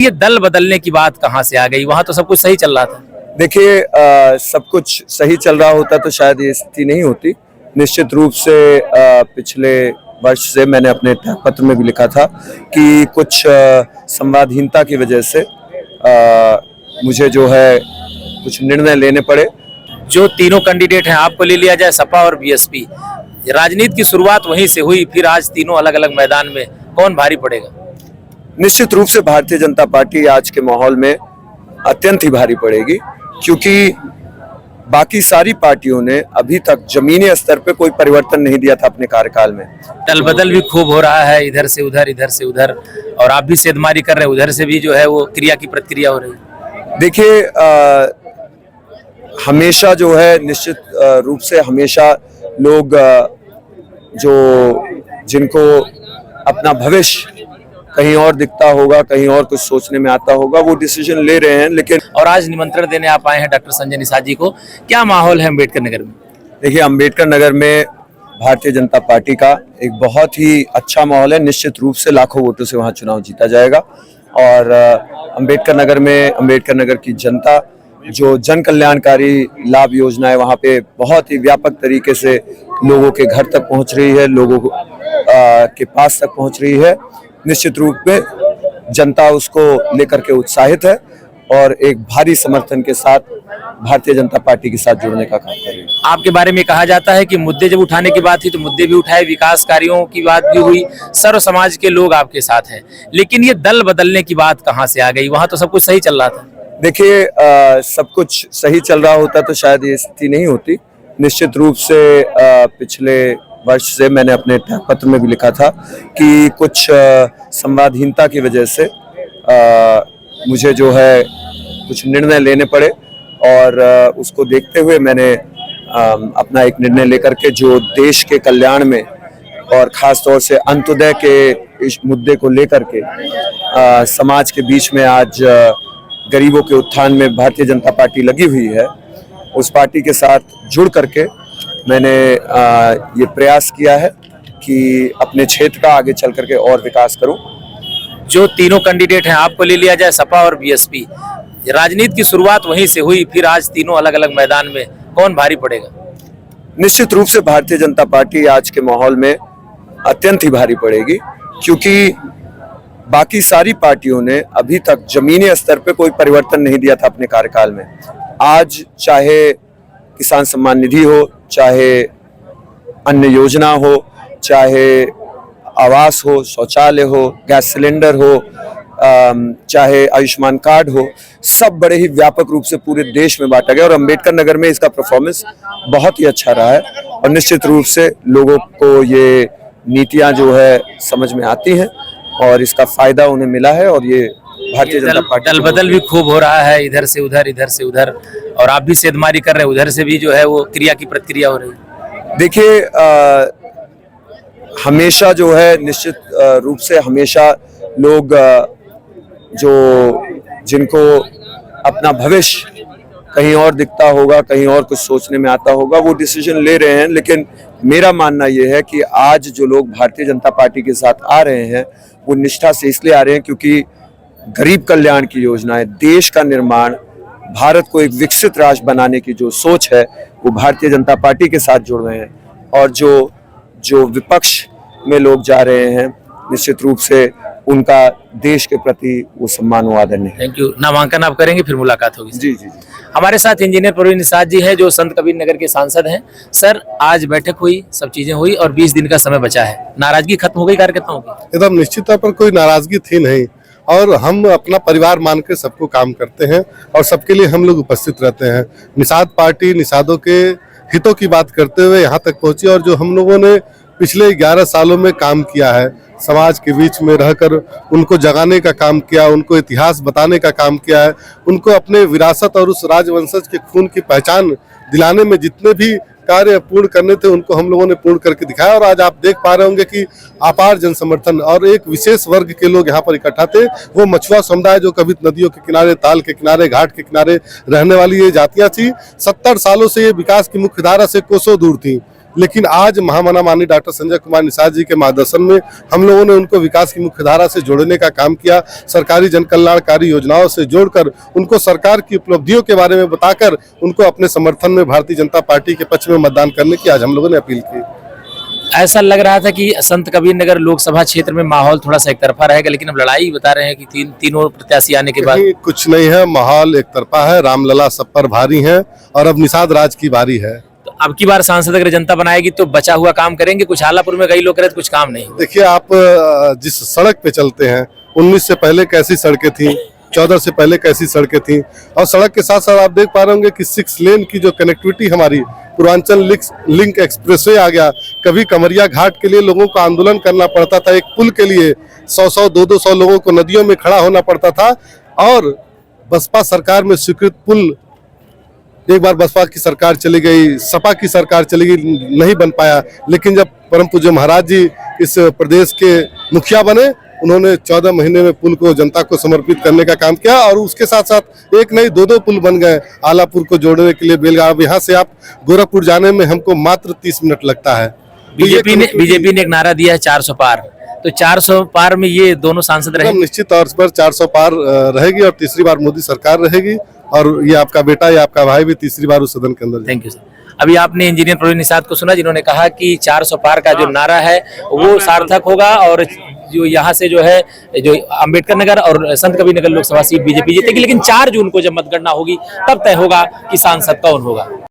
ये दल बदलने की बात कहाँ से आ गई? वहां तो सब कुछ सही चल रहा था। देखिए, सब कुछ सही चल रहा होता तो शायद ये स्थिति नहीं होती। निश्चित रूप से पिछले वर्ष से मैंने अपने पत्र में भी लिखा था कि कुछ संवादहीनता की वजह से मुझे जो है कुछ निर्णय लेने पड़े। जो तीनों कैंडिडेट हैं, आपको ले लिया जाए सपा और बीएसपी, राजनीति की शुरुआत वहीं से हुई, फिर आज तीनों अलग अलग मैदान में, कौन भारी पड़ेगा? निश्चित रूप से भारतीय जनता पार्टी आज के माहौल में अत्यंत ही भारी पड़ेगी, क्योंकि बाकी सारी पार्टियों ने अभी तक जमीनी स्तर पे कोई परिवर्तन नहीं दिया था अपने कार्यकाल में। दल बदल भी खूब हो रहा है, इधर से उधर, और आप भी सेधमारी कर रहे हैं, उधर से भी जो है वो क्रिया की प्रतिक्रिया हो रही है। देखिए, हमेशा जो है निश्चित रूप से हमेशा लोग जो जिनको अपना भविष्य कहीं और दिखता होगा, कहीं और कुछ सोचने में आता होगा, वो डिसीजन ले रहे हैं। लेकिन और आज निमंत्रण देने आप आए हैं डॉक्टर संजय निषाद जी को, क्या माहौल है अम्बेडकर नगर में? देखिए, अम्बेडकर नगर में भारतीय जनता पार्टी का एक बहुत ही अच्छा माहौल है। निश्चित रूप से लाखों वोटों से वहां चुनाव जीता जाएगा और अम्बेडकर नगर में अम्बेडकर नगर की जनता जो जन कल्याणकारी लाभ योजनाएं वहां पे बहुत ही व्यापक तरीके से लोगों के घर तक पहुंच रही है, लोगों के पास तक पहुंच रही है। निश्चित रूप में जनता उसको लेकर के उत्साहित है और एक भारी समर्थन के साथ भारतीय जनता पार्टी के साथ जुड़ने का काम कर रही है। आपके बारे में कहा जाता है कि मुद्दे जब उठाने की बात थी तो मुद्दे भी उठाए, विकास कार्यों की बात भी हुई, सर्व समाज के लोग आपके साथ हैं, लेकिन ये दल बदलने की बात कहाँ से आ गई? वहां तो सब कुछ सही चल रहा था। देखिए, सब कुछ सही चल रहा होता तो शायद ये स्थिति नहीं होती। निश्चित रूप से पिछले वर्ष से मैंने अपने पत्र में भी लिखा था कि कुछ संवादहीनता की वजह से मुझे जो है कुछ निर्णय लेने पड़े और उसको देखते हुए मैंने अपना एक निर्णय लेकर के जो देश के कल्याण में और खास तौर से अंत्योदय के इस मुद्दे को लेकर के समाज के बीच में आज गरीबों के उत्थान में भारतीय जनता पार्टी लगी हुई है, उस पार्टी के साथ जुड़ करके मैंने ये प्रयास किया है कि अपने क्षेत्र का आगे चल करके और विकास करूं। जो तीनों कैंडिडेट हैं, आपको ले लिया जाए सपा और बीएसपी, राजनीति की शुरुआत वहीं से हुई, फिर आज तीनों अलग अलग मैदान में, कौन भारी पड़ेगा? निश्चित रूप से भारतीय जनता पार्टी आज के माहौल में अत्यंत ही भारी पड़ेगी, क्योंकि बाकी सारी पार्टियों ने अभी तक जमीनी स्तर पे कोई परिवर्तन नहीं दिया था अपने कार्यकाल में। आज चाहे किसान सम्मान निधि हो, चाहे अन्य योजना हो, चाहे आवास हो, शौचालय हो, गैस सिलेंडर हो, चाहे आयुष्मान कार्ड हो, सब बड़े ही व्यापक रूप से पूरे देश में बांटा गया और अम्बेडकर नगर में इसका परफॉर्मेंस बहुत ही अच्छा रहा है और निश्चित रूप से लोगों को ये नीतियां जो है समझ में आती हैं और इसका फायदा उन्हें मिला है। और ये भारतीय जनता पार्टी दल बदल भी खूब हो रहा है, इधर से उधर, और आप भी सेधमारी कर रहे हैं, उधर से भी जो है वो क्रिया की प्रतिक्रिया हो रही है। देखिए, हमेशा जो है निश्चित रूप से हमेशा लोग जो जिनको अपना भविष्य कहीं और दिखता होगा, कहीं और कुछ सोचने में आता होगा, वो डिसीजन ले रहे हैं। लेकिन मेरा मानना ये है कि आज जो लोग भारतीय जनता पार्टी के साथ आ रहे हैं वो निष्ठा से इसलिए आ रहे हैं क्योंकि गरीब कल्याण की योजनाएं, देश का निर्माण, भारत को एक विकसित राष्ट्र बनाने की जो सोच है वो भारतीय जनता पार्टी के साथ जुड़ रहे हैं। और जो विपक्ष में लोग जा रहे हैं, निश्चित रूप से उनका देश के प्रति वो सम्मान व आदर नहीं। Thank you. नामांकन आप करेंगे, फिर मुलाकात होगी। जी जी जी। हमारे साथ इंजीनियर प्रवीण निषाद जी हैं, जो संत कबीर नगर के सांसद हैं। सर, आज बैठक हुई, सब चीजें हुई और 20 दिन का समय बचा है, नाराजगी खत्म हो गई कार्यकर्ताओं की? एकदम निश्चित तौर पर कोई नाराजगी थी नहीं और हम अपना परिवार मान के सबको काम करते हैं और सबके लिए हम लोग उपस्थित रहते हैं। निषाद पार्टी निषादों के हितों की बात करते हुए यहाँ तक पहुंची और जो हम लोगों ने पिछले 11 सालों में काम किया है, समाज के बीच में रहकर उनको जगाने का काम किया, उनको इतिहास बताने का काम किया है, उनको अपने विरासत और उस राजवंशज के खून की पहचान दिलाने में जितने भी कार्य पूर्ण करने थे उनको हम लोगों ने पूर्ण करके दिखाया। और आज आप देख पा रहे होंगे कि अपार जन समर्थन और एक विशेष वर्ग के लोग यहाँ पर इकट्ठा थे, वो मछुआ समुदाय जो कभी नदियों के किनारे, ताल के किनारे, घाट के किनारे रहने वाली ये जातियाँ थी। 70 सालों से ये विकास की मुख्य धारा से कोसों दूर थी। लेकिन आज महामना माननीय डॉक्टर संजय कुमार निषाद जी के मार्गदर्शन में हम लोगों ने उनको विकास की मुख्य धारा से जोड़ने का काम किया। सरकारी जन कल्याणकारी योजनाओं से जोड़कर उनको सरकार की उपलब्धियों के बारे में बताकर उनको अपने समर्थन में भारतीय जनता पार्टी के पक्ष में मतदान करने की आज हम लोगों ने अपील की। ऐसा लग रहा था कि संत कबीर नगर लोकसभा क्षेत्र में माहौल थोड़ा सा एक तरफा रहेगा, लेकिन अब लड़ाई बता रहे हैं कि तीनों प्रत्याशी आने के बाद कुछ नहीं है, माहौल एक तरफा है, रामलला सब पर भारी है और अब निषाद राज की बारी है। तो अब की बार सांसद अगर जनता बनाएगी तो बचा हुआ काम करेंगे। कुछ हालापुर में कई लोग कह रहे थे कुछ काम नहीं। देखिए, आप जिस सड़क पे चलते हैं 19 से पहले कैसी सड़कें थी, 14 से पहले कैसी सड़कें थी, और सड़क के साथ साथ आप देख पा रहे होंगे कि 6 लेन की जो कनेक्टिविटी हमारी पूर्वांचल लिंक एक्सप्रेसवे आ गया। कभी कमरिया घाट के लिए लोगों को आंदोलन करना पड़ता था, एक पुल के लिए 100-100, 200 लोगों को नदियों में खड़ा होना पड़ता था, और बसपा सरकार में स्वीकृत पुल एक बार बसपा की सरकार चली गई, सपा की सरकार चली गई, नहीं बन पाया। लेकिन जब परम पूज्य महाराज जी इस प्रदेश के मुखिया बने, उन्होंने 14 महीने में पुल को जनता को समर्पित करने का काम किया, और उसके साथ साथ एक नहीं 2 पुल बन गए आलापुर को जोड़ने के लिए। बेलगाम यहाँ से आप गोरखपुर जाने में हमको मात्र 30 मिनट लगता है। बीजेपी ने एक नारा दिया है 400 पार, तो 400 पार में ये दोनों सांसद रहेंगे। निश्चित तौर पर 400 पार रहेगी और तीसरी बार मोदी सरकार रहेगी, और ये आपका बेटा या आपका भाई भी तीसरी बार उस सदन के अंदर। Thank you sir. अभी आपने इंजीनियर प्रवीण निषाद को सुना, जिन्होंने कहा कि 400 पार का जो नारा है वो सार्थक होगा, और जो यहाँ से जो है जो अंबेडकर नगर और संत कबीर नगर लोकसभा सीट बीजेपी जीतेगी, लेकिन 4 जून को जब मतगणना होगी तब तय होगा कि सांसद कौन होगा।